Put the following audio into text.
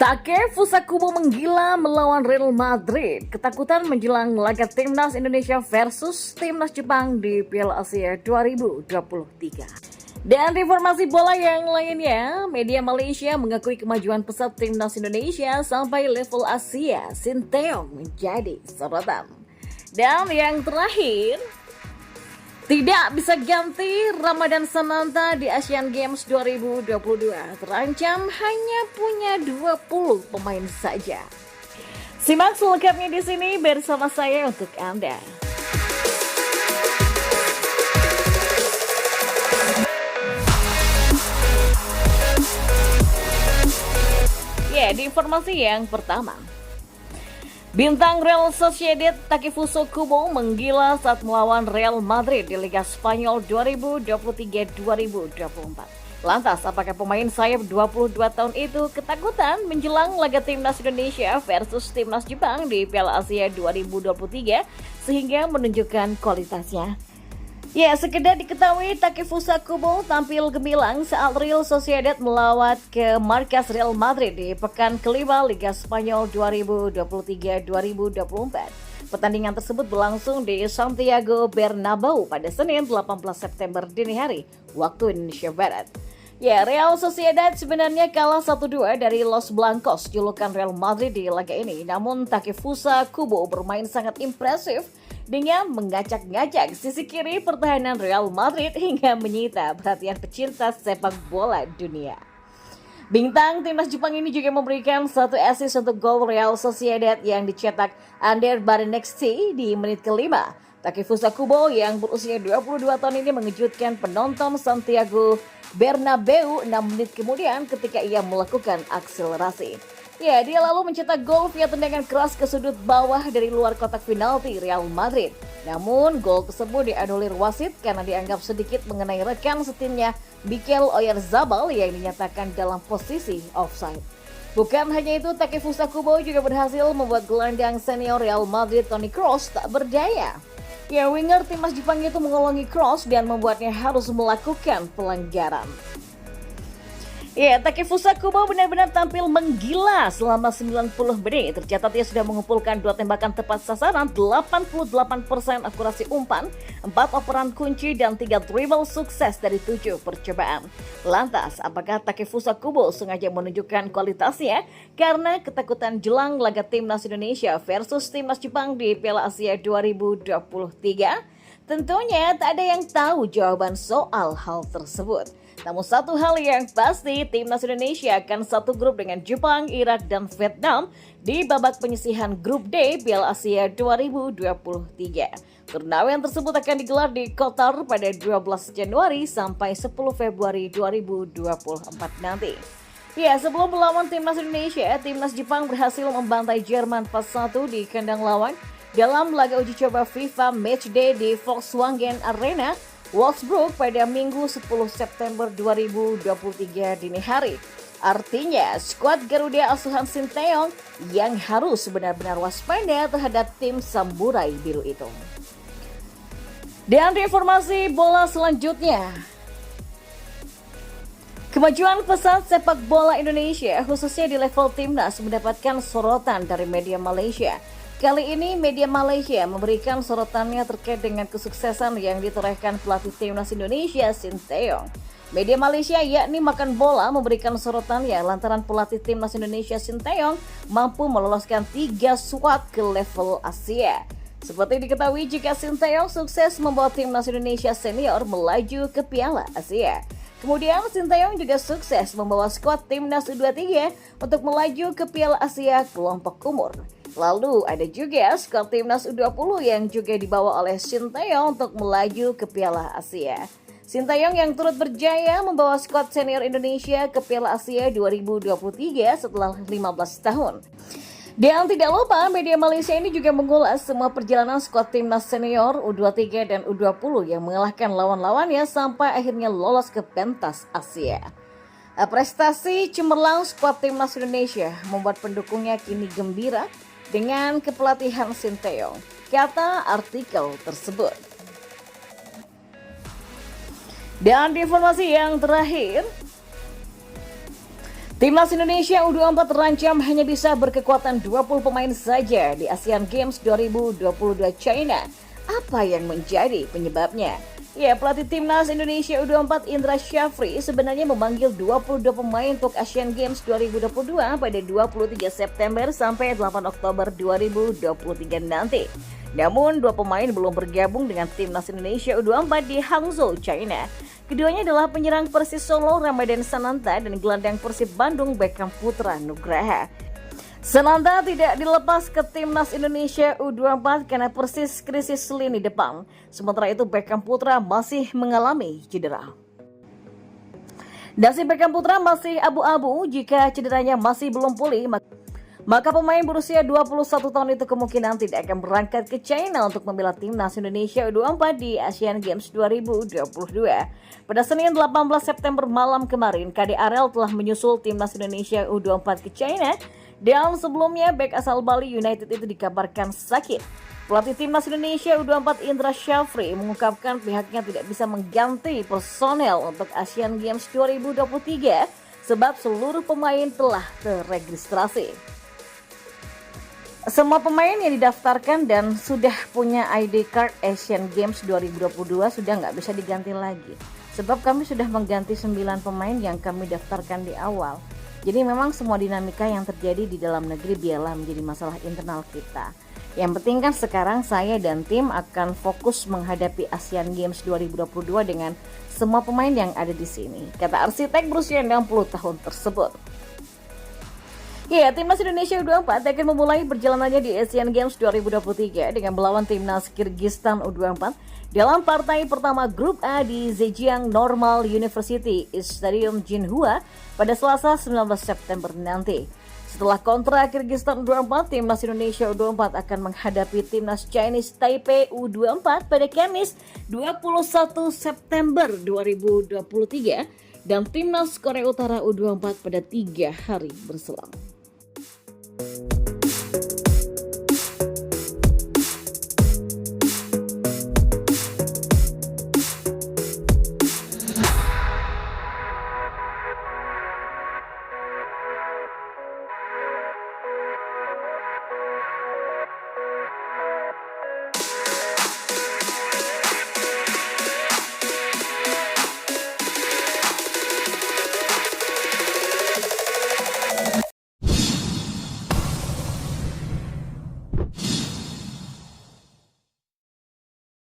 Takefusa Kubo menggila melawan Real Madrid. Ketakutan menjelang laga Timnas Indonesia versus Timnas Jepang di Piala Asia 2023. Dan informasi bola yang lainnya, media Malaysia mengakui kemajuan pesat Timnas Indonesia sampai level Asia. Sinteyong menjadi sorotan. Dan yang terakhir, tidak bisa ganti Ramadan Sananta di Asian Games 2022. Terancam hanya punya 20 pemain saja. Simak selengkapnya di sini bersama saya untuk Anda. Ya, di informasi yang pertama. Bintang Real Sociedad Takefusa Kubo menggila saat melawan Real Madrid di Liga Spanyol 2023-2024. Lantas, apakah pemain sayap 22 tahun itu ketakutan menjelang laga Timnas Indonesia versus Timnas Jepang di Piala Asia 2023 sehingga menunjukkan kualitasnya? Ya, sekedar diketahui Takefusa Kubo tampil gemilang saat Real Sociedad melawat ke markas Real Madrid di pekan kelima Liga Spanyol 2023-2024. Pertandingan tersebut berlangsung di Santiago Bernabeu pada Senin 18 September dini hari, waktu Indonesia Barat. Ya, Real Sociedad sebenarnya kalah 1-2 dari Los Blancos, julukan Real Madrid di laga ini. Namun Takefusa Kubo bermain sangat impresif dengan mengacak-ngacak sisi kiri pertahanan Real Madrid hingga menyita perhatian pecinta sepak bola dunia. Bintang timnas Jepang ini juga memberikan satu assist untuk gol Real Sociedad yang dicetak Ander Baranexi di menit kelima. Takefusa Kubo yang berusia 22 tahun ini mengejutkan penonton Santiago Bernabeu 6 menit kemudian ketika ia melakukan akselerasi. Ya, dia lalu mencetak gol via tendangan keras ke sudut bawah dari luar kotak penalti Real Madrid. Namun, gol tersebut dianulir wasit karena dianggap sedikit mengenai rekan setimnya Mikel Oyarzabal yang dinyatakan dalam posisi offside. Bukan hanya itu, Takefusa Kubo juga berhasil membuat gelandang senior Real Madrid Toni Kroos tak berdaya. Ya, winger timnas Jepang itu mengolongi Kroos dan membuatnya harus melakukan pelanggaran. Ya, Takefusa Kubo benar-benar tampil menggila selama 90 menit. Tercatat ia sudah mengumpulkan 2 tembakan tepat sasaran, 88% akurasi umpan, 4 operan kunci, dan 3 dribble sukses dari 7 percobaan. Lantas, apakah Takefusa Kubo sengaja menunjukkan kualitasnya karena ketakutan jelang laga Timnas Indonesia versus Timnas Jepang di Piala Asia 2023? Tentunya tak ada yang tahu jawaban soal hal tersebut. Namun satu hal yang pasti, Timnas Indonesia akan satu grup dengan Jepang, Irak, dan Vietnam di babak penyisihan grup D Piala Asia 2023. Turnamen tersebut akan digelar di Qatar pada 12 Januari sampai 10 Februari 2024 nanti. Ya, sebelum melawan Timnas Indonesia, Timnas Jepang berhasil membantai Jerman 4-1 di kandang lawan dalam laga uji coba FIFA Matchday di Volkswagen Arena, Wolfsburg pada Minggu 10 September 2023 dini hari. Artinya, skuad Garuda asuhan Sinteyong yang harus benar-benar waspada terhadap tim Samurai Biru itu. Dan di informasi bola selanjutnya, kemajuan pesat sepak bola Indonesia khususnya di level timnas mendapatkan sorotan dari media Malaysia. Kali ini media Malaysia memberikan sorotannya terkait dengan kesuksesan yang ditorehkan pelatih timnas Indonesia Sinteyong. Media Malaysia yakni Makan Bola memberikan sorotannya lantaran pelatih timnas Indonesia Sinteyong mampu meloloskan 3 skuad ke level Asia. Seperti diketahui jika Sinteyong sukses membawa timnas Indonesia senior melaju ke Piala Asia. Kemudian Sinteyong juga sukses membawa skuad timnas U23 untuk melaju ke Piala Asia kelompok umur. Lalu ada juga skuad timnas U20 yang juga dibawa oleh Sinteyong untuk melaju ke Piala Asia. Sinteyong yang turut berjaya membawa skuad senior Indonesia ke Piala Asia 2023 setelah 15 tahun. Dan tidak lupa media Malaysia ini juga mengulas semua perjalanan skuad timnas senior U23 dan U20 yang mengalahkan lawan-lawannya sampai akhirnya lolos ke pentas Asia. Prestasi cemerlang skuad timnas Indonesia membuat pendukungnya kini gembira dengan kepelatihan Sinteyong, kata artikel tersebut. Dan di informasi yang terakhir, Timnas Indonesia U24 terancam hanya bisa berkekuatan 20 pemain saja di Asian Games 2022 China. Apa yang menjadi penyebabnya? Ya, pelatih Timnas Indonesia U24 Indra Syafri sebenarnya memanggil 22 pemain untuk Asian Games 2022 pada 23 September sampai 8 Oktober 2023 nanti. Namun, dua pemain belum bergabung dengan Timnas Indonesia U24 di Hangzhou, China. Keduanya adalah penyerang Persis Solo Ramadan Sananta dan gelandang Persib Bandung Beckham Putra Nugraha. Sananta tidak dilepas ke Timnas Indonesia U24 karena Persis krisis lini depan. Sementara itu Beckham Putra masih mengalami cedera. Nasib Beckham Putra masih abu-abu jika cederanya masih belum pulih. Maka pemain berusia 21 tahun itu kemungkinan tidak akan berangkat ke China untuk membela Timnas Indonesia U24 di Asian Games 2022. Pada Senin 18 September malam kemarin, KDRL telah menyusul Timnas Indonesia U24 ke China dan sebelumnya bek asal Bali United itu dikabarkan sakit. Pelatih Timnas Indonesia U24 Indra Syafri mengungkapkan pihaknya tidak bisa mengganti personel untuk Asian Games 2023 sebab seluruh pemain telah terregistrasi. Semua pemain yang didaftarkan dan sudah punya ID card Asian Games 2022 sudah nggak bisa diganti lagi. Sebab kami sudah mengganti 9 pemain yang kami daftarkan di awal. Jadi memang semua dinamika yang terjadi di dalam negeri biarlah menjadi masalah internal kita. Yang penting kan sekarang saya dan tim akan fokus menghadapi Asian Games 2022 dengan semua pemain yang ada di sini, kata arsitek berusia 60 tahun tersebut. Ya, Timnas Indonesia U24 akan memulai perjalanannya di Asian Games 2023 dengan melawan Timnas Kyrgyzstan U24 dalam partai pertama Grup A di Zhejiang Normal University Stadium Jinhua pada Selasa 19 September nanti. Setelah kontra Kyrgyzstan U24, Timnas Indonesia U24 akan menghadapi Timnas Chinese Taipei U24 pada Kamis 21 September 2023 dan Timnas Korea Utara U24 pada 3 hari berselang.